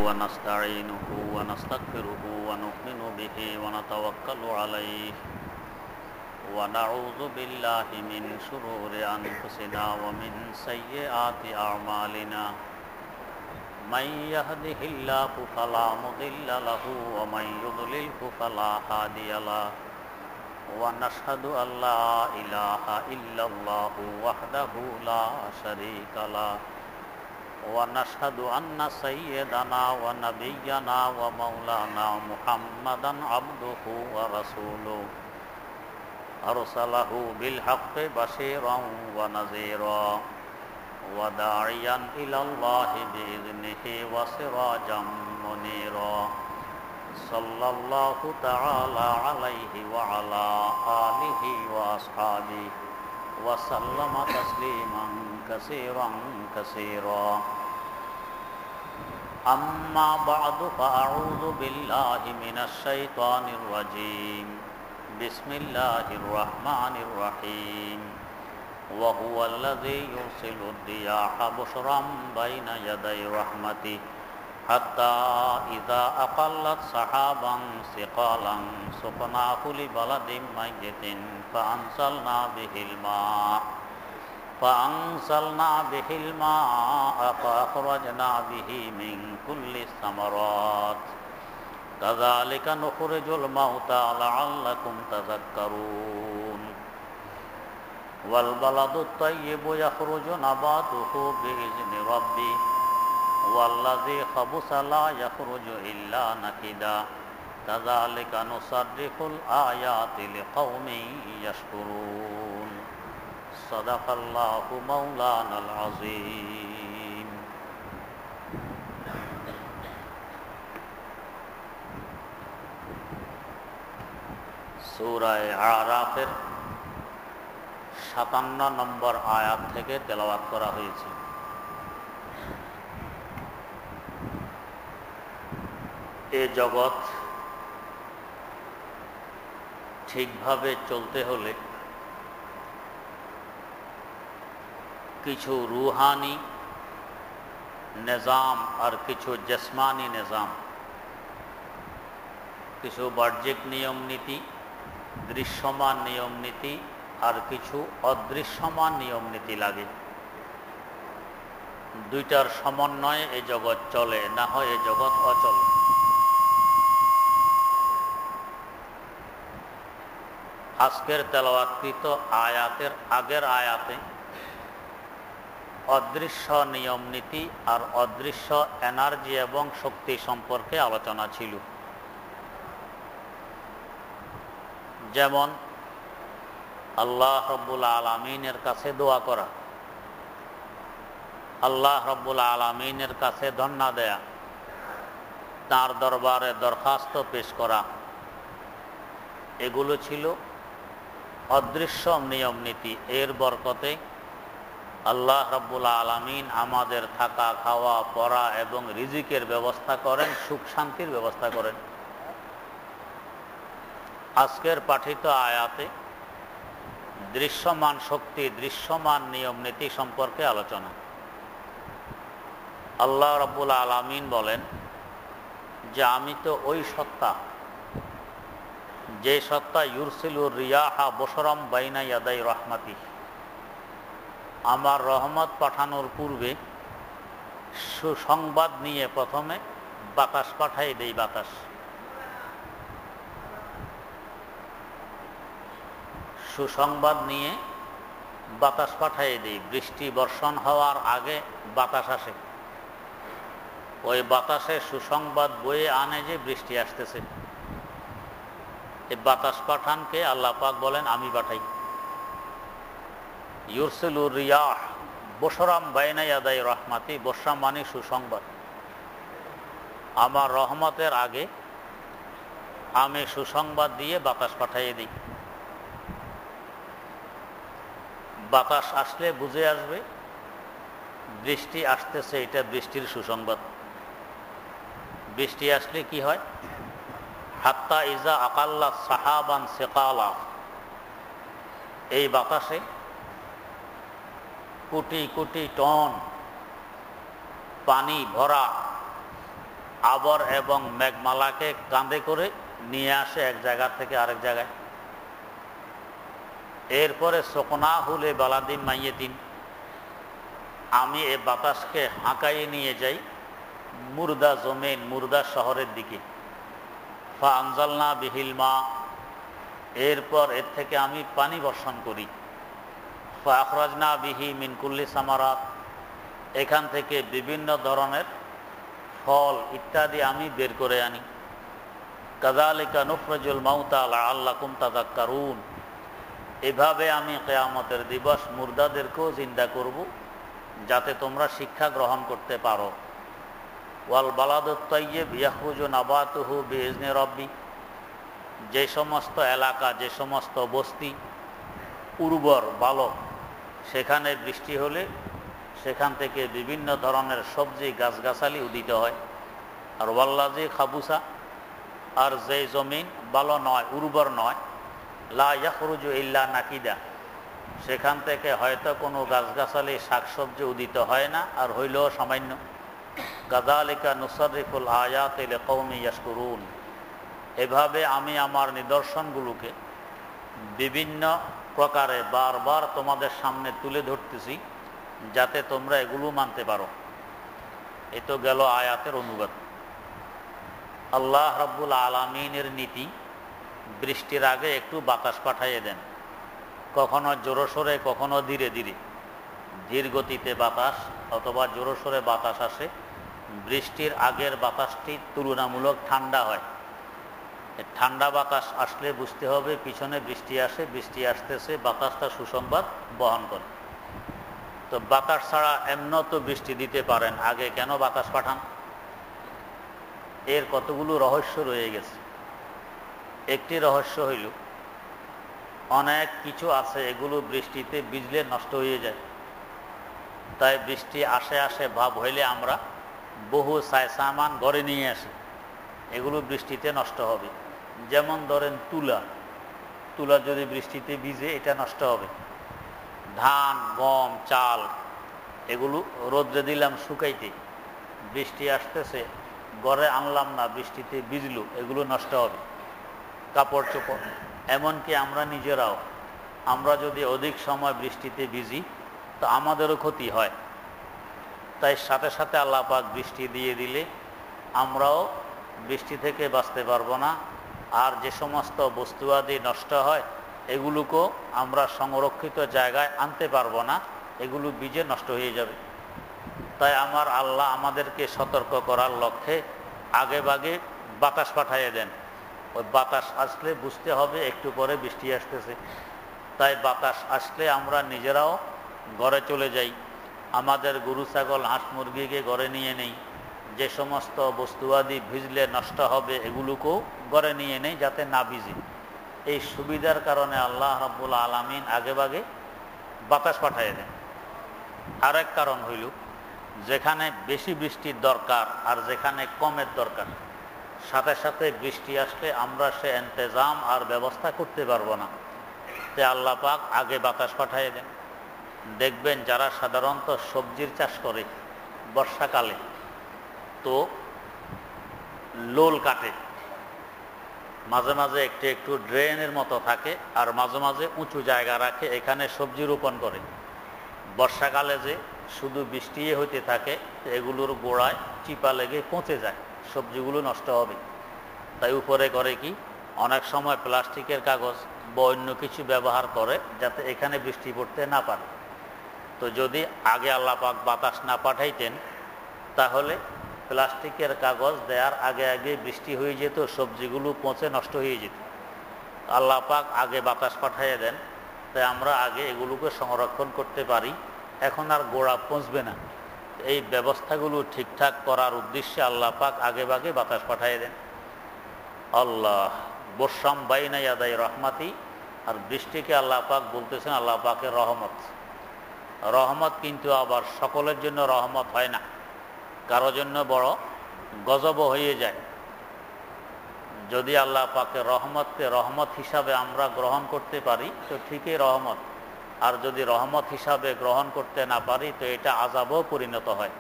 ونستعينه ونستغفره ونؤمن به ونتوكل عليه ونعوذ بالله من شرور أنفسنا ومن سيئات أعمالنا من يهده الله فلا مضل له ومن يضلله فلا هادي له ونشهد أن لا إله إلا الله وحده لا شريك له ونشهد أن سيدنا ونبينا ومولانا محمدا عبده ورسوله أرسله بالحق بشيرا ونذيرا وداعيا إلى الله بإذنه وسراجا منيرا صلى الله تعالى عليه وعلى آله وأصحابه وسلم تسليما كثيرا كثيرا أما بعد فأعوذ بالله من الشيطان الرجيم بسم الله الرحمن الرحيم وهو الذي يرسل الرياح بشرا بين يدي رحمته حتى إذا أقلت سحابا ثقالا سقناه لبلد ميت فأنزلنا به الماء فأخرجنا به من كل الثمرات كذلك نخرج الموتى لعلكم تذكرون والبلد الطيب يخرج نباته بإذن ربه والذي خبث لا يخرج إلا نكدا كذلك نصرف الآيات لقوم يشكرون صدق الله مولانا العظيم সূরা আরাফের 57 নম্বর আয়াত থেকে তেলাওয়াত করা হয়েছে। এ জগৎ ঠিকভাবে চলতে হলে কিছু রুহানি নিজাম আর কিছু জিসমানি নিজাম, কিছু বাহ্যিক নিয়ম নীতি, দৃশ্যমান নিয়ম নীতি আর কিছু অদৃশ্যমান নিয়ম নীতি লাগে। দুইটার সমন্বয়ে এই জগৎ চলে, না হয় এই জগৎ অচল। আজকের তেলাওয়াতকৃত আয়াতের আগের আয়াতে অদৃশ্য নিয়ম নীতি আর অদৃশ্য এনার্জি এবং শক্তি সম্পর্কে আলোচনা ছিল। যেমন আল্লাহ রব্বুল আলামিনের কাছে দোয়া করা, আল্লাহ রব্বুল আলামিনের কাছে ধন্না দেয়া, তার দরবারে দরখাস্ত পেশ করা, এগুলো ছিল অদৃশ্য নিয়ম নীতি। এর বরকতে আল্লাহ রাব্বুল আলামিন আমাদের থাকা, খাওয়া, পড়া এবং রিজিকের ব্যবস্থা করেন, সুখ শান্তির ব্যবস্থা করেন। আজকের পাঠিত আয়াতে দৃশ্যমান শক্তি, দৃশ্যমান নিয়ম নীতি সম্পর্কে আলোচনা। আল্লাহ রাব্বুল আলামিন বলেন যে আমি তো ওই সত্তা, যে সত্তা ইউরসিলুর রিয়াহা বশরাম বাইনা ইয়াদাই রহমাতি, আমার রহমত পাঠানোর পূর্বে সুসংবাদ নিয়ে প্রথমে বাতাস পাঠাই দেই। বাতাস, সুসংবাদ নিয়ে বাতাস পাঠাই দেই। বৃষ্টি বর্ষণ হওয়ার আগে বাতাস আসে, ওই বাতাসে সুসংবাদ বয়ে আনে যে বৃষ্টি আসতেছে। এই বাতাস পাঠানকে আল্লাহ পাক বলেন আমি পাঠাই। ইউরসিলুর রিয়াহ বশরাম বাইনা ইয়াদাই রহমাতি, বর্ষা মানে সুসংবাদ। আমার রহমতের আগে আমি সুসংবাদ দিয়ে বাতাস পাঠাইয়ে দিই। বাতাস আসলে বুঝে আসবে বৃষ্টি আসতেছে, এটা বৃষ্টির সুসংবাদ। বৃষ্টি আসলে কি হয়? হাত্তা ইজা আকাল্লা সাহাবান সেকালা, এই বাতাসে কোটি কোটি টন পানি ভরা আবর এবং মেঘমালাকে কাঁধে করে নিয়ে আসে এক জায়গা থেকে আরেক জায়গায়। এরপরে সোকনা হুলে বালাদিন মাইয়েতিন, আমি এ বাতাসকে হাঁকাইয়ে নিয়ে যাই মুর্দা জমিন, মুর্দা শহরের দিকে। ফা আনজালনা বিহিল মা, এরপর এর থেকে আমি পানি বর্ষণ করি। ফা আখরাজনা বিহি মিন কুল্লি সামারাত, এখান থেকে বিভিন্ন ধরনের ফল ইত্যাদি আমি বের করে আনি। কাযালিকা নুখরিজুল মাউতা লাআল্লাকুম তাযাক্কারুন, এভাবে আমি কিয়ামতের দিবস মুর্দাদেরকেও জিন্দা করব যাতে তোমরা শিক্ষা গ্রহণ করতে পারো। ওয়াল বালাদুত তাইয়্যিব ইয়াখরুজু নাবাতুহু বিইজনি রাব্বি, যে সমস্ত এলাকা, যে সমস্ত বস্তি উর্বর ভালো, সেখানে বৃষ্টি হলে সেখান থেকে বিভিন্ন ধরনের সবজি গাছগাছালি উদিত হয়। আর ওয়াল্লাযী খাবুসা, আর যে জমিন ভালো নয়, উর্বর নয়, লা ইয়াখরুজু ইল্লা নাকিদা, সেখান থেকে হয়তো কোনো গাছগাছালি শাকসবজি উদিত হয় না, আর হইলেও সামান্য। কাযালিকা নুসাররিফুল আয়াতি লিকাওমি ইয়াশকুরুন, এভাবে আমি আমার নিদর্শনগুলোকে বিভিন্ন প্রকারে বারবার তোমাদের সামনে তুলে ধরতেছি যাতে তোমরা এগুলো মানতে পারো। এ তো গেল আয়াতের অনুবাদ। আল্লাহ রাব্বুল আলামিনের নীতি, বৃষ্টির আগে একটু বাতাস পাঠাইয়ে দেন, কখনো জোরসোরে কখনো ধীরে ধীরে। ধীর গতিতে বাতাস অথবা জোরসোরে বাতাস আসে। বৃষ্টির আগের বাতাসটি তুলনামূলক ঠান্ডা হয়। ঠান্ডা বাতাস আসলে বুঝতে হবে পিছনে বৃষ্টি আসে, বৃষ্টি আসতেছে, বাতাসটা সুসংবাদ বহন করে। তো বাতাস ছাড়া এমনও তো বৃষ্টি দিতে পারেন, আগে কেন বাতাস পাঠান? এর কতগুলো রহস্য রয়ে গেছে। একটি রহস্য হইল, অনেক কিছু আছে এগুলো বৃষ্টিতে ভিজলে নষ্ট হয়ে যায়। তাই বৃষ্টি আসে আসে ভাব হইলে আমরা বহু সামান ঘরে নিয়ে আসি, এগুলো বৃষ্টিতে নষ্ট হবে। যেমন ধরেন তুলা যদি বৃষ্টিতে ভিজে এটা নষ্ট হবে। ধান, গম, চাল এগুলো রোদ্রে দিলাম শুকাইতে, বৃষ্টি আসতেছে, ঘরে আনলাম না, বৃষ্টিতে ভিজলো, এগুলো নষ্ট হবে। কাপড় চোপড়, এমনকি আমরা নিজেরাও, আমরা যদি অধিক সময় বৃষ্টিতে ভিজি তো আমাদেরও ক্ষতি হয়। তাই সাথে সাথে আল্লাহ পাক বৃষ্টি দিয়ে দিলে আমরাও বৃষ্টি থেকে বাঁচতে পারবো না। আর যে সমস্ত বস্তু আদি নষ্ট হয় এগুলোকেও আমরা সংরক্ষিত জায়গায় আনতে পারবো না, এগুলো বীজে নষ্ট হয়ে যাবে। তাই আমার আল্লাহ আমাদেরকে সতর্ক করার লক্ষ্যে আগে ভাগে বাতাস পাঠিয়ে দেন। ওই বাতাস আসলে বুঝতে হবে একটু পরে বৃষ্টি আসতেছে। তাই বাতাস আসলে আমরা নিজেরাও ঘরে চলে যাই, আমাদের গরু ছাগল হাঁস মুরগিকে ঘরে নিয়ে নেই, যে সমস্ত বস্তু আদি ভিজলে নষ্ট হবে এগুলোকেও ঘরে নিয়ে নেই যাতে না ভিজে। এই সুবিধার কারণে আল্লাহ রাব্বুল আলামিন আগে ভাগে বাতাস পাঠিয়ে দেন। আরেক কারণ হইল, যেখানে বেশি বৃষ্টির দরকার আর যেখানে কমের দরকার, সাথে সাথে বৃষ্টি আসলে আমরা সে ইন্তজাম আর ব্যবস্থা করতে পারবো না। তাই আল্লাহ পাক আগে বাতাস পাঠিয়ে দেন। দেখবেন যারা সাধারণত সবজির চাষ করে বর্ষাকালে, তো লোল কাটে, মাঝে মাঝে একটু একটু ড্রেনের মতো থাকে, আর মাঝে মাঝে উঁচু জায়গা রাখে, এখানে সবজি রোপণ করে। বর্ষাকালে যে শুধু বৃষ্টি হইতে থাকে, এগুলোর গোড়ায় চিপা লেগে পচে যায়, সবজিগুলো নষ্ট হবে। তাই উপরে করে কি, অনেক সময় প্লাস্টিকের কাগজ বা অন্য কিছু ব্যবহার করে যাতে এখানে বৃষ্টি পড়তে না পারে। তো যদি আগে আল্লাহ পাক বাতাস না পাঠাইতেন তাহলে প্লাস্টিকের কাগজ দেওয়ার আগে আগে বৃষ্টি হয়ে যেত, সবজিগুলো পচে নষ্ট হয়ে যেত। আল্লাহ পাক আগে বাতাস পাঠিয়ে দেন, তাই আমরা আগে এগুলোকে সংরক্ষণ করতে পারি, এখন আর গোড়া পচবে না। এই ব্যবস্থাগুলো ঠিকঠাক করার উদ্দেশ্যে আল্লাহ পাক আগে ভাগে বাতাস পাঠিয়ে দেন। আল্লাহ বর্ষাম বাইনা ইয়াদাই রহমাতি, আর বৃষ্টিকে আল্লাহ পাক বলতেছেন আল্লাহ পাকের রহমত। রহমত কিন্তু আবার সকলের জন্য রহমত হয় না, কারো জন্য বড় গজব হয়ে যায়। যদি আল্লাহ পাকের রহমতকে রহমত হিসাবে আমরা গ্রহণ করতে পারি তো ঠিকই রহমত, আর যদি রহমত হিসাবে গ্রহণ করতে না পারি তো এটা আযাবও পরিণত হয়।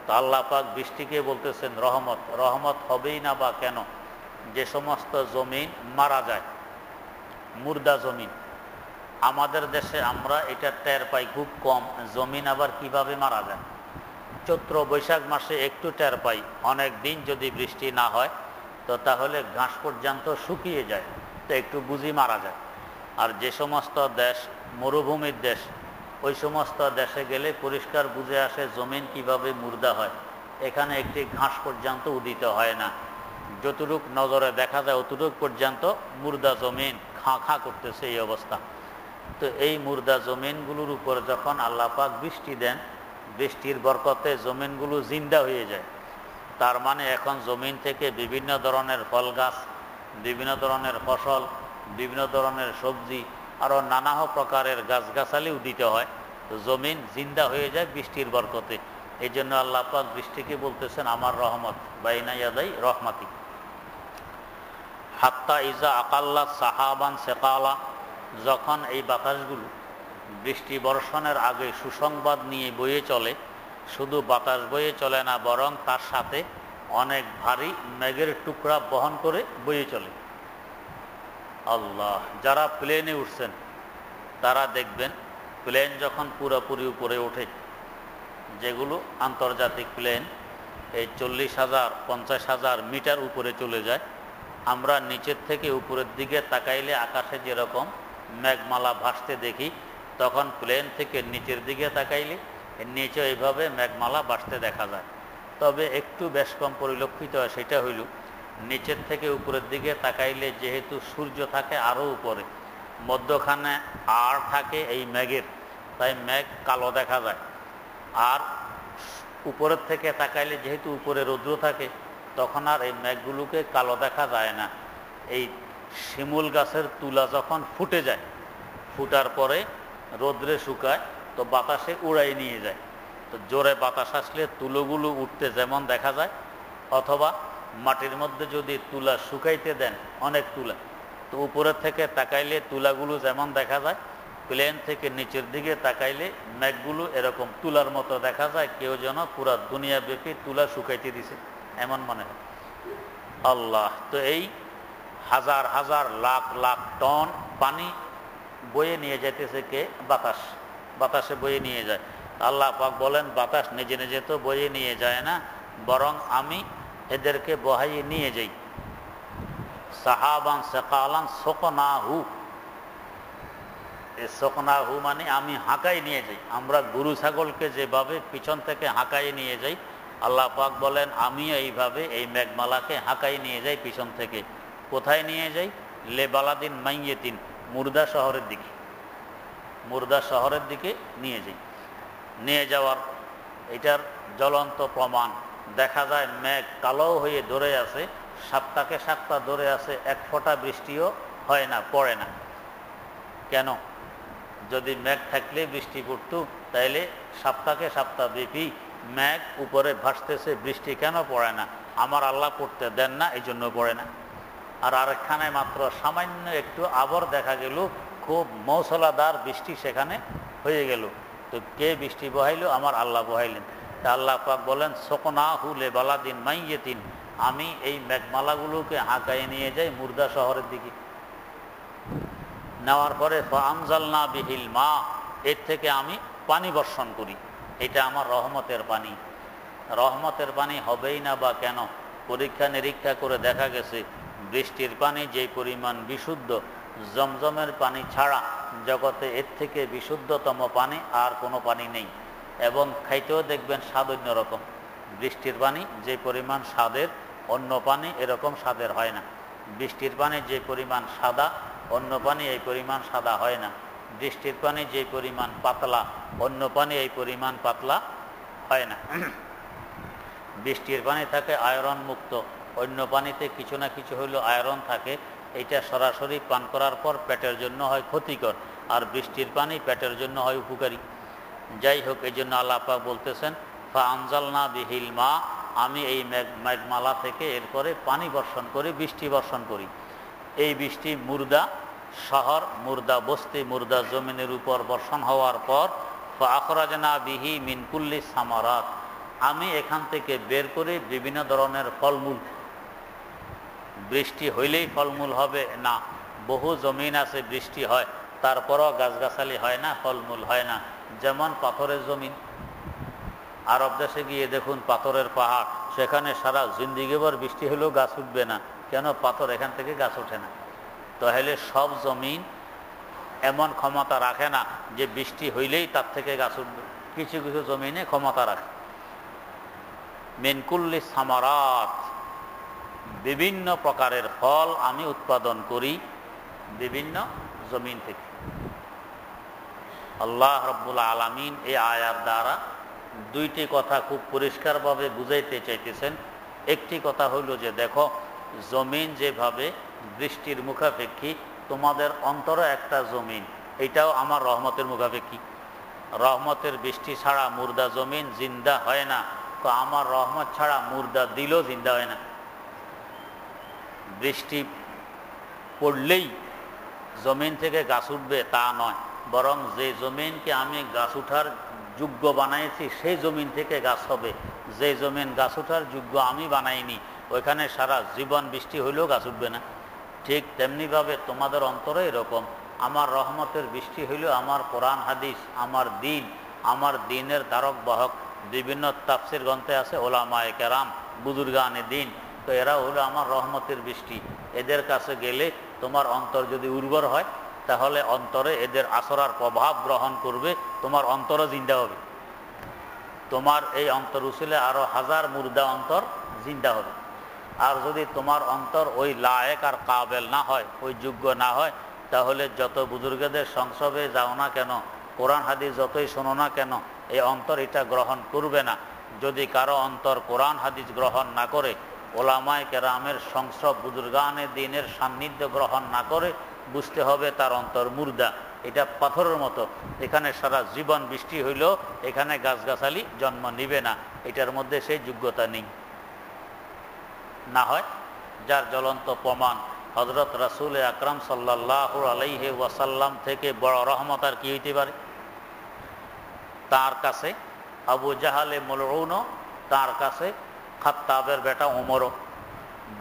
তো আল্লাহ পাক বৃষ্টিকে বলতেছেন রহমত। রহমত হবেই না বা কেন? যে সমস্ত জমিন মারা যায়, মুর্দা জমিন, আমাদের দেশে আমরা এটা টের পাই খুব কম। জমিন আবার কিভাবে মারা যায়? চৈত্র বৈশাখ মাসে একটু টের পাই। অনেক দিন যদি বৃষ্টি না হয় তো তাহলে ঘাস পর্যন্ত শুকিয়ে যায়, তো একটু বুঝি মারা যায়। আর যে সমস্ত দেশ মরুভূমির দেশ, ওই সমস্ত দেশে গেলে পরিষ্কার বুঝে আসে জমিন কিভাবে মুর্দা হয়। এখানে একটি ঘাস পর্যন্ত উদিত হয় না, যতটুক নজরে দেখা যায় অতটুক পর্যন্ত মুর্দা জমিন খাঁ খাঁ করতেছে, এই অবস্থা। তো এই মুর্দা জমিনগুলোর উপর যখন আল্লাহ পাক বৃষ্টি দেন, বৃষ্টির বরকতে জমিনগুলো জিন্দা হয়ে যায়। তার মানে এখন জমিন থেকে বিভিন্ন ধরনের ফল গাছ, বিভিন্ন ধরনের ফসল, বিভিন্ন ধরনের সবজি, আরও নানা প্রকারের গাছগাছালি উদিত হয়। তো জমিন জিন্দা হয়ে যায় বৃষ্টির বরকতে। এই জন্য আল্লাহ পাক বৃষ্টিকে বলতেছেন আমার রহমত, বাইনা ইয়াদাই রহমাতি। হাত্তা ইজা আকাল্লা সাহাবান সেকালা, যখন এই বাতাসগুলো বৃষ্টি বর্ষণের আগে সুসংবাদ নিয়ে বয়ে চলে, শুধু বাতাস বয়ে চলে না, বরং তার সাথে অনেক ভারী মেঘের টুকরা বহন করে বয়ে চলে। আল্লাহ, যারা প্লেনে উঠছেন তারা দেখবেন প্লেন যখন পুরোপুরি উপরে ওঠে, যেগুলো আন্তর্জাতিক প্লেন এই 40,000 50,000 মিটার উপরে চলে যায়, আমরা নিচের থেকে উপরের দিকে তাকাইলে আকাশে যেরকম মেঘমালা ভাসতে দেখি, তখন প্লেন থেকে নিচের দিকে তাকাইলে নিচে এইভাবে মেঘমালা ভাসতে দেখা যায়। তবে একটু বেশ কম পরিলক্ষিত হয়, সেটা হইল নিচের থেকে উপরের দিকে তাকাইলে যেহেতু সূর্য থাকে আরও উপরে, মধ্যখানে আর থাকে এই মেঘের, তাই মেঘ কালো দেখা যায়। আর উপরের থেকে তাকাইলে যেহেতু উপরে রৌদ্র থাকে, তখন আর এই মেঘগুলোকে কালো দেখা যায় না। এই শিমুল গাছের তুলা যখন ফুটে যায়, ফুটার পরে রোদ্রে শুকায়, তো বাতাসে উড়াই নিয়ে যায়। তো জোরে বাতাস আসলে তুলোগুলো উঠতে যেমন দেখা যায়, অথবা মাটির মধ্যে যদি তুলা শুকাইতে দেন অনেক তুলা, তো উপরের থেকে তাকাইলে তুলাগুলো যেমন দেখা যায়, প্লেন থেকে নিচের দিকে তাকাইলে মেঘগুলো এরকম তুলার মতো দেখা যায়। কেউ যেন পুরা দুনিয়া ব্যাপী তুলা শুকাইতে দিছে এমন মনে হয়। আল্লাহ, তো এই হাজার হাজার লাখ লাখ টন পানি বয়ে নিয়ে যাইতেছে কে? বাতাস। বাতাসে বয়ে নিয়ে যায়। আল্লাহ পাক বলেন বাতাস নিজে নিজে তো বয়ে নিয়ে যায় না, বরং আমি এদেরকে বহাইয়ে নিয়ে যাই। সাহাবান সেকালান সকনাহু, এই সকনাহু মানে আমি হাঁকাই নিয়ে যাই। আমরা গরু ছাগলকে যেভাবে পিছন থেকে হাঁকাই নিয়ে যাই, আল্লাহ পাক বলেন আমি এইভাবে এই মেঘমালাকে হাঁকাই নিয়ে যাই পিছন থেকে। কোথায় নিয়ে যাই? লেবালাদিন মাইয়েতিন, মুর্দা শহরের দিকে। মুর্দা শহরের দিকে নিয়ে যাই। নিয়ে যাওয়ার এটার জ্বলন্ত প্রমাণ দেখা যায়, মেঘ কালো হয়ে ধরে আছে, সপ্তাহে সপ্তাহ ধরে আছে, এক ফোঁটা বৃষ্টিও হয় না, পড়ে না। কেন? যদি মেঘ থাকলে বৃষ্টি পড়ত, তাইলে সপ্তাহে সপ্তাহ ব্যাপী মেঘ উপরে ভাসতেছে, বৃষ্টি কেন পড়ে না? আমার আল্লাহ পড়তে দেন না, এই জন্য পড়ে না। আর আরেকখানে মাত্র সামান্য একটু আবর দেখা গেল, খুব মৌসলাধার বৃষ্টি সেখানে হয়ে গেল। তো কে বৃষ্টি বহাইল? আমার আল্লাহ বহাইলেন। তা আল্লাহ পাক বলেন সকনাহু লেবালাদিন মাইয়েতিন, আমি এই মেঘমালাগুলোকে হাঁকায় নিয়ে যাই মুর্দা শহরের দিকে। নেওয়ার পরে ফাআনজালনা বিহিল মা, এর থেকে আমি পানি বর্ষণ করি। এটা আমার রহমতের পানি। রহমতের পানি হবেই না বা কেন? পরীক্ষা নিরীক্ষা করে দেখা গেছে বৃষ্টির পানি যেই পরিমাণ বিশুদ্ধ, জমজমের পানি ছাড়া জগতে এর থেকে বিশুদ্ধতম পানি আর কোনো পানি নেই। এবং খাইতেও দেখবেন স্বাদ অন্যরকম। বৃষ্টির পানি যে পরিমাণ স্বাদের, অন্য পানি এরকম স্বাদের হয় না। বৃষ্টির পানি যে পরিমাণ সাদা, অন্য পানি এই পরিমাণ সাদা হয় না। বৃষ্টির পানি যে পরিমাণ পাতলা, অন্য পানি এই পরিমাণ পাতলা হয় না। বৃষ্টির পানি থাকে আয়রন মুক্ত, অন্য পানিতে কিছু না কিছু হইলেও আয়রন থাকে। এটা সরাসরি পান করার পর পেটের জন্য হয় ক্ষতিকর, আর বৃষ্টির পানি পেটের জন্য হয় উপকারী। যাই হোক, এই জন্য আল্লাহ পাক বলতেছেন ফাআনজালনা বিহিল মা, আমি এই মেঘমালা থেকে এরপরে পানি বর্ষণ করি, বৃষ্টি বর্ষণ করি। এই বৃষ্টি মুর্দা শহর, মুর্দা বস্তি, মুর্দা জমিনের উপর বর্ষণ হওয়ার পর ফাআখরাজনা বিহি মিন কুল্লি সামারাত, আমি এখান থেকে বের করে বিভিন্ন ধরনের ফলমূল, বৃষ্টি হইলেই ফলমূল হবে না, বহু জমিন আছে বৃষ্টি হয় তারপরও গাছগাছালি হয় না, ফলমূল হয় না। যেমন পাথরের জমিন, আরব দেশে গিয়ে দেখুন পাথরের পাহাড়, সেখানে সারা জিন্দিগিভর বৃষ্টি হলেও গাছ উঠবে না। কেন? পাথর, এখান থেকে গাছ ওঠে না। তাহলে সব জমিন এমন ক্ষমতা রাখে না যে বৃষ্টি হইলেই তার থেকে গাছ উঠবে। কিছু কিছু জমিনে ক্ষমতা রাখে। মিনকুল্লি সামারাত, বিভিন্ন প্রকারের ফল আমি উৎপাদন করি বিভিন্ন জমিন থেকে। আল্লাহ রাব্বুল আলামিন এই আয়াত দ্বারা দুইটি কথা খুব পরিষ্কারভাবে বুঝাইতে চাইতেছেন। একটি কথা হইল যে দেখো, জমিন যেভাবে বৃষ্টির মুখাপেক্ষী, তোমাদের অন্তরে একটা জমিন, এটাও আমার রহমতের মুখাপেক্ষী। রহমতের বৃষ্টি ছাড়া মুর্দা জমিন জিন্দা হয় না, তো আমার রহমত ছাড়া মুর্দা দিলও জিন্দা হয় না। বৃষ্টি পড়লেই জমিন থেকে গাছ উঠবে তা নয়, বরং যে জমিনকে আমি গাছ উঠার যোগ্য বানাইছি সেই জমিন থেকে গাছ হবে। যে জমিন গাছ উঠার যোগ্য আমি বানাইনি, ওইখানে সারা জীবন বৃষ্টি হইলেও গাছ উঠবে না। ঠিক তেমনিভাবে তোমাদের অন্তরে এরকম, আমার রহমতের বৃষ্টি হইলেও আমার কোরআন হাদিস, আমার দিন, আমার দিনের ধারক বাহক, বিভিন্ন তাফসির গ্রন্থে আছে ওলামায়ে কেরাম, বুজুর্গানে দিন, তো এরা হলো আমার রহমতের বৃষ্টি। এদের কাছে গেলে তোমার অন্তর যদি উর্বর হয়, তাহলে অন্তরে এদের আসরার প্রভাব গ্রহণ করবে, তোমার অন্তরও জিন্দা হবে। তোমার এই অন্তর উসিলে আরো হাজার মুর্দা অন্তর জিন্দা হবে। আর যদি তোমার অন্তর ওই লায়েক আর কাবেল না হয়, ওই যোগ্য না হয়, তাহলে যত বুজুর্গদের সংসবে যাও না কেন, কোরআন হাদিস যতই শোনো না কেন, এই অন্তর এটা গ্রহণ করবে না। যদি কারো অন্তর কোরআন হাদিস গ্রহণ না করে, ওলামায়ে কেরামের সংসব, বুজুর্গানে দ্বীনের সান্নিধ্য গ্রহণ না করে, বুঝতে হবে তার অন্তর মুর্দা। এটা পাথরের মতো, এখানে সারা জীবন বৃষ্টি হইলেও এখানে গাছগাছালি জন্ম নিবে না, এটার মধ্যে সেই যোগ্যতা নেই। না হয় যার জ্বলন্ত প্রমাণ হযরত রাসূল আকরাম সাল্লাল্লাহু আলাইহি ওয়াসাল্লাম থেকে বড় রহমত আর কি হইতে পারে? তার কাছে আবু জাহালে মলউন, তার কাছে খাত্তাবের বেটা ওমরও,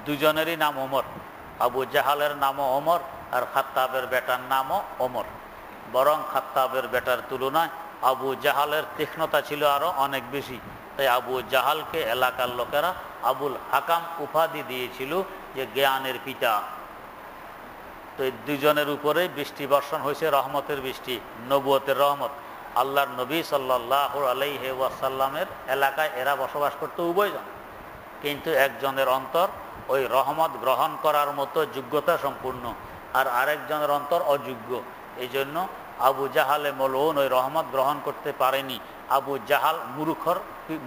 দুজনেরই নাম ওমর। আবু জাহালের নামও ওমর আর খাত্তাবের বেটার নামও ওমর। বরং খাত্তাবের বেটার তুলনায় আবু জাহালের তীক্ষ্ণতা ছিল আরো অনেক বেশি। তাই আবু জাহালকে এলাকার লোকেরা আবুল হাকাম উপাধি দিয়েছিল, যে জ্ঞানের পিতা। তো এই দুজনের উপরে বৃষ্টি বর্ষণ হয়েছে, রহমতের বৃষ্টি, নবুয়তের রহমত। আল্লাহর নবী সাল্লাল্লাহু আলাইহি ওয়াসাল্লামের এলাকায় এরা বসবাস করতে উভয়জন, কিন্তু একজনের অন্তর ওই রহমত গ্রহণ করার মতো যোগ্যতা সম্পূর্ণ, আর আরেকজনের অন্তর অযোগ্য। এই জন্য আবু জাহালে মলউন ওই রহমত গ্রহণ করতে পারেনি। আবু জাহাল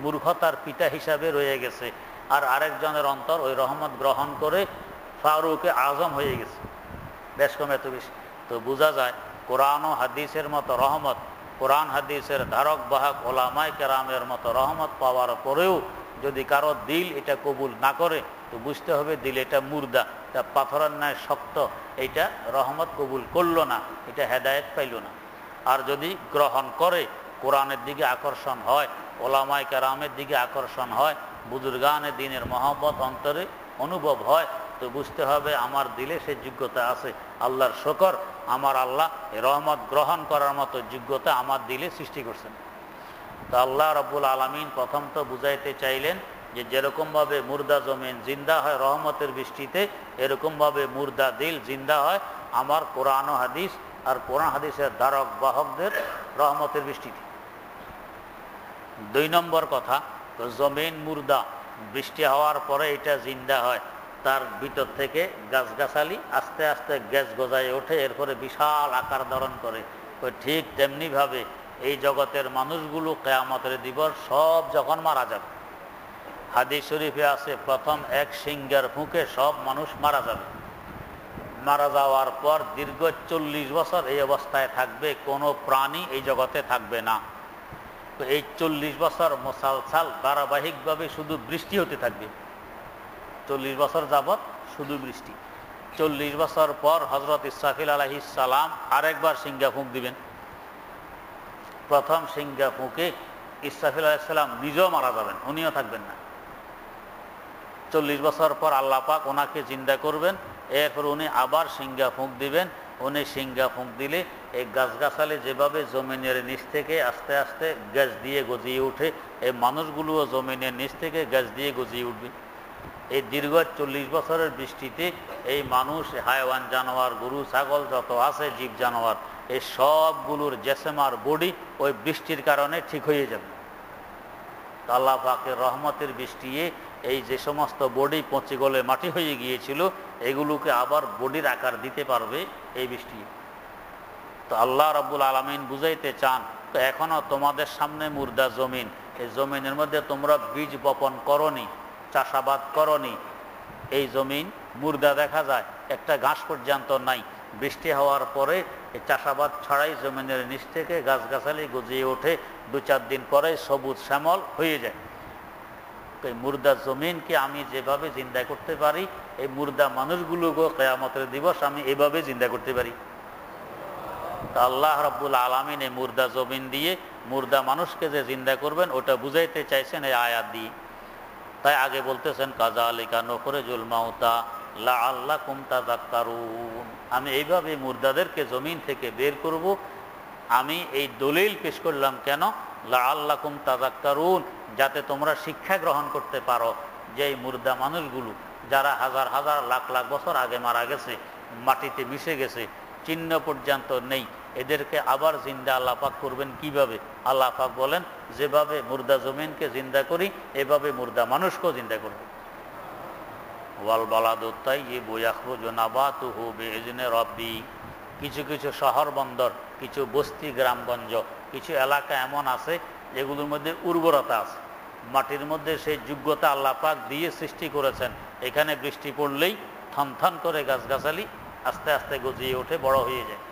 মূর্খতার পিতা হিসাবে রয়ে গেছে, আর আরেকজনের অন্তর ওই রহমত গ্রহণ করে ফারুকে আজম হয়ে গেছে। বেশ কম এত বেশি। তো বোঝা যায় কোরআন ও হাদিসের মতো রহমত, কোরআন হাদিসের ধারক বাহক ওলামায়ে কেরামের মতো রহমত পাওয়ার পরেও যদি কারো দিল এটা কবুল না করে, তো বুঝতে হবে দিল এটা মুর্দা, এটা পাথরের ন্যায় শক্ত, এইটা রহমত কবুল করলো না, এটা হেদায়েত পাইল না। আর যদি গ্রহণ করে, কোরআনের দিকে আকর্ষণ হয়, ওলামায়ে কেরামের দিকে আকর্ষণ হয়, বুজুর্গানে দ্বীনের মহব্বত অন্তরে অনুভব হয়, তো বুঝতে হবে আমার দিলে সে যোগ্যতা আছে। আল্লাহর শুকর, আমার আল্লাহ এই রহমত গ্রহণ করার মতো যোগ্যতা আমার দিলে সৃষ্টি করছেন। তো আল্লাহ রাব্বুল আলামিন প্রথম তো বুঝাইতে চাইলেন যে যেরকমভাবে মুর্দা জমিন জিন্দা হয় রহমতের বৃষ্টিতে, এরকমভাবে মুর্দা দিল জিন্দা হয় আমার কোরআন ও হাদিস আর কোরআন হাদিসের ধারক বাহকদের রহমতের বৃষ্টিতে। 2 নম্বর কথা, তো জমিন মুর্দা, বৃষ্টি হওয়ার পরে এটা জিন্দা হয়, তার ভিতর থেকে গাছগাছালি আস্তে আস্তে গ্যাস গজায় ওঠে, এরপরে বিশাল আকার ধারণ করে। ঠিক তেমনিভাবে এই জগতের মানুষগুলো কিয়ামতের দিবস সব যখন মারা যাবে, হাদিস শরীফে আছে প্রথম এক সিংহের ফুঁকে সব মানুষ মারা যাবে। মারা যাওয়ার পর দীর্ঘ 40 বছর এই অবস্থায় থাকবে, কোনো প্রাণী এই জগতে থাকবে না। তো এই 40 বছর মুসালসাল ধারাবাহিকভাবে শুধু বৃষ্টি হতে থাকবে, 40 বছর যাবৎ শুধু বৃষ্টি। 40 বছর পর হযরত ইসরাফিল আলাইহিস সালাম আরেকবার সিংহা ফুঁক দিবেন। প্রথম সিংহা ফুঁকে ইসরাফিল আলাইহিস সালাম নিজেও মারা যাবেন, উনিও থাকবেন না। 40 বছর পর আল্লাহ পাক ওনাকে জিন্দা করবেন, এরপর উনি আবার সিংহা ফুঁক দিবেন। উনি সিংহা ফুঁক দিলে এই গাছগাছালি যেভাবে জমিনের নিচ থেকে আস্তে আস্তে গ্যাস দিয়ে গজিয়ে উঠে, এই মানুষগুলোও জমিনের নিচ থেকে গ্যাস দিয়ে গজিয়ে উঠবে। এই দীর্ঘ 40 বছরের বৃষ্টিতে এই মানুষ, হায়াওয়ান, জানোয়ার, গরু, ছাগল যত আছে জীব জানোয়ার, এই সবগুলোর জেসেমার বডি ওই বৃষ্টির কারণে ঠিক হয়ে যাবে। আল্লাহ পাকের রহমতের বৃষ্টি, এই যে সমস্ত বডি পচে গলে মাটি হয়ে গিয়েছিল এগুলোকে আবার বডির আকার দিতে পারবে এই বৃষ্টি। তো আল্লাহ রাব্বুল আলামিন বুঝাইতে চান, তো এখনো তোমাদের সামনে মুর্দা জমিন, এই জমিনের মধ্যে তোমরা বীজ বপন করনি, চাষাবাদ করনি, এই জমিন মুর্দা দেখা যায়, একটা ঘাস পর্যন্ত নাই। বৃষ্টি হওয়ার পরে এই চাষাবাদ ছাড়াই জমিনের নিচ থেকে গাছগাছালি গজিয়ে ওঠে, 2-4 দিন পরে সবুজ শ্যামল হয়ে যায়। এই মুর্দা জমিনকে আমি যেভাবে জিন্দা করতে পারি, এই মুর্দা মানুষগুলোকেও কিয়ামতের দিবস আমি এভাবে জিন্দা করতে পারি। তা আল্লাহ রাব্বুল আলামিন এই মুর্দা জমিন দিয়ে মুর্দা মানুষকে যে জিন্দা করবেন ওটা বুঝাইতে চাইছেন এই আয়াত দিয়ে। তাই আগে বলতেছেন কাযালিকা নুখরিজুল মাউতা লাআল্লাকুম তাযাক্কারুন, আমি এইভাবে মুর্দাদেরকে জমিন থেকে বের করব। আমি এই দলিল পেশ করলাম কেন? লাআল্লাকুম তাযাক্কারুন, যাতে তোমরা শিক্ষা গ্রহণ করতে পারো যে এই মুর্দা মানুষগুলো যারা হাজার হাজার লাখ লাখ বছর আগে মারা গেছে, মাটিতে মিশে গেছে, চিহ্ন পর্যন্ত নেই, এদেরকে আবার জিন্দা আল্লাহ পাক করবেন কিভাবে? আল্লাহ পাক বলেন, যেভাবে মুর্দা জমিনকে জিন্দা করি এভাবে মুর্দা মানুষকেও জিন্দা করবে। ওয়াল বালাদু তাইয়্যিবু ইয়াখরুজু নাবাতুহু বিইজনি রাব্বি, কিছু কিছু শহর বন্দর, কিছু বস্তি গ্রামগঞ্জ, কিছু এলাকা এমন আছে যেগুলোর মধ্যে উর্বরতা আছে, মাটির মধ্যে সেই যোগ্যতা আল্লাহ পাক দিয়ে সৃষ্টি করেছেন। এখানে বৃষ্টি পড়লেই থনথন করে গাছগাছালি আস্তে আস্তে গজিয়ে ওঠে, বড় হয়ে যায়।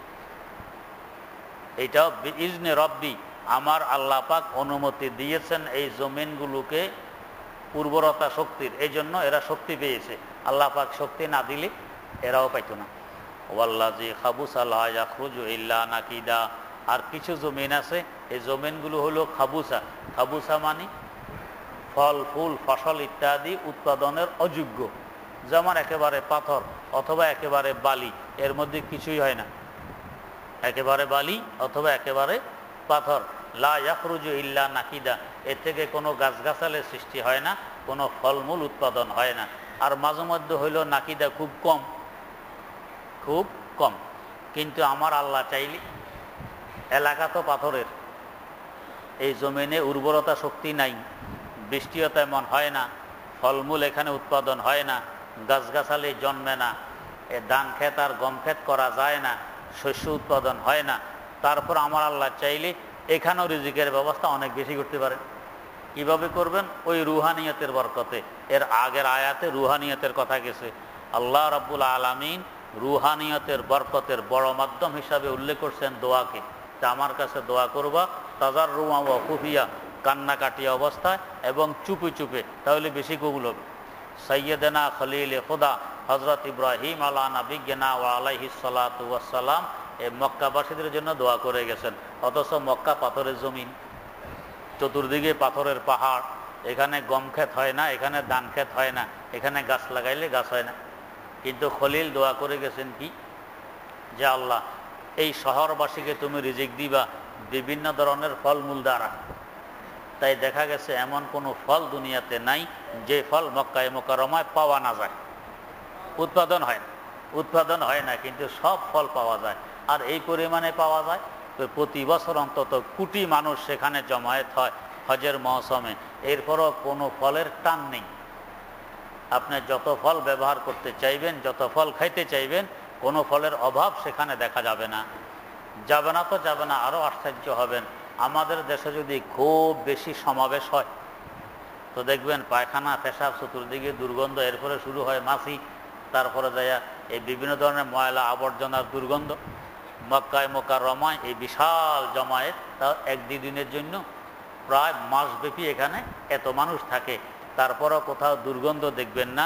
এইটাও বিইজনি রাব্বি, আমার আল্লাহ পাক অনুমতি দিয়েছেন এই জমিনগুলোকে উর্বরতা শক্তির, এই জন্য এরা শক্তি পেয়েছে। আল্লাহ পাক শক্তি না দিলে এরাও পাইত না। ওয়াল্লাযী খাবুসা লা ইয়াখরুজু ইল্লা নাকিদা, আর কিছু জমিন আছে এই জমিনগুলো হলো খাবুসা। খাবুসা মানে ফল ফুল ফসল ইত্যাদি উৎপাদনের অযোগ্য, যেমন একেবারে পাথর অথবা একেবারে বালি, এর মধ্যে কিছুই হয় না, একেবারে বালি অথবা একেবারে পাথর। লা ইয়াখরুজু ইল্লা নাকিদা, এর থেকে কোনো গাছগাছালের সৃষ্টি হয় না, কোনো ফলমূল উৎপাদন হয় না। আর মাঝে মধ্যে হইল নাকিদা খুব কম, খুব কম। কিন্তু আমার আল্লাহ চাইলে, এলাকা তো পাথরের, এই জমিনে উর্বরতা শক্তি নাই, বৃষ্টিও তেমন হয় না, ফলমূল এখানে উৎপাদন হয় না, গাছগাছালি জন্মে না, এ ধান ক্ষেত আর গম ক্ষেত করা যায় না, শস্য উৎপাদন হয় না। তারপর আমার আল্লাহ চাইলে এখানেও রিজিকের ব্যবস্থা অনেক বেশি করতে পারেন। কিভাবে করবেন? ওই রুহানিয়তের বরকতে। এর আগের আয়াতে রুহানিয়তের কথা গেছে। আল্লাহ রাব্বুল আলামিন রুহানিয়তের বরকতের বড় মাধ্যম হিসাবে উল্লেখ করছেন দোয়াকে, তা আমার কাছে দোয়া করবা তাজাররুআ ওয়া খুফিয়া, কান্নাকাটি অবস্থায় এবং চুপে চুপে, তাহলে বেশি কবুল হবে। সাইয়্যিদানা খলিলে খুদা হযরত ইব্রাহিম আলা নবিয়্যিনা ওয়া আলাইহিস সালাতু ওয়াস সালাম এই মক্কাবাসীদের জন্য দোয়া করে গেছেন। অথচ মক্কা পাথরের জমিন, চতুর্দিকে পাথরের পাহাড়, এখানে গম ক্ষেত হয় না, এখানে ধান ক্ষেত হয় না, এখানে গাছ লাগাইলে গাছ হয় না। কিন্তু খলিল দোয়া করে গেছেন কি, যে আল্লাহ এই শহরবাসীকে তুমি রিজিক দিবা বিভিন্ন ধরনের ফলমূল দ্বারা। তাই দেখা গেছে এমন কোনো ফল দুনিয়াতে নাই যে ফল মক্কায়ে মুকাররমায় পাওয়া না যায়, উৎপাদন হয় না, উৎপাদন হয় না, কিন্তু সব ফল পাওয়া যায়। আর এই পরিমাণে পাওয়া যায়, প্রতি বছর অন্তত কোটি মানুষ সেখানে জমায়েত হয় হজের মৌসুমে, এরপরও কোনো ফলের টান নেই। আপনি যত ফল ব্যবহার করতে চাইবেন, যত ফল খাইতে চাইবেন, কোনো ফলের অভাব সেখানে দেখা যাবে না। যাবে না তো যাবে না, আরও আশ্চর্য হবেন। আমাদের দেশে যদি খুব বেশি সমাবেশ হয় তো দেখবেন পায়খানা পেশাব চতুর্দিকে দুর্গন্ধ, এরপরে শুরু হয় মাছি, তারপরে যাইয়া এই বিভিন্ন ধরনের ময়লা আবর্জনার দুর্গন্ধ। মক্কায়ে মুকাররমায় এই বিশাল জমায়েত, তা 1-2 দিনের জন্য প্রায় মাসব্যাপী এখানে এত মানুষ থাকে, তারপরও কোথাও দুর্গন্ধ দেখবেন না,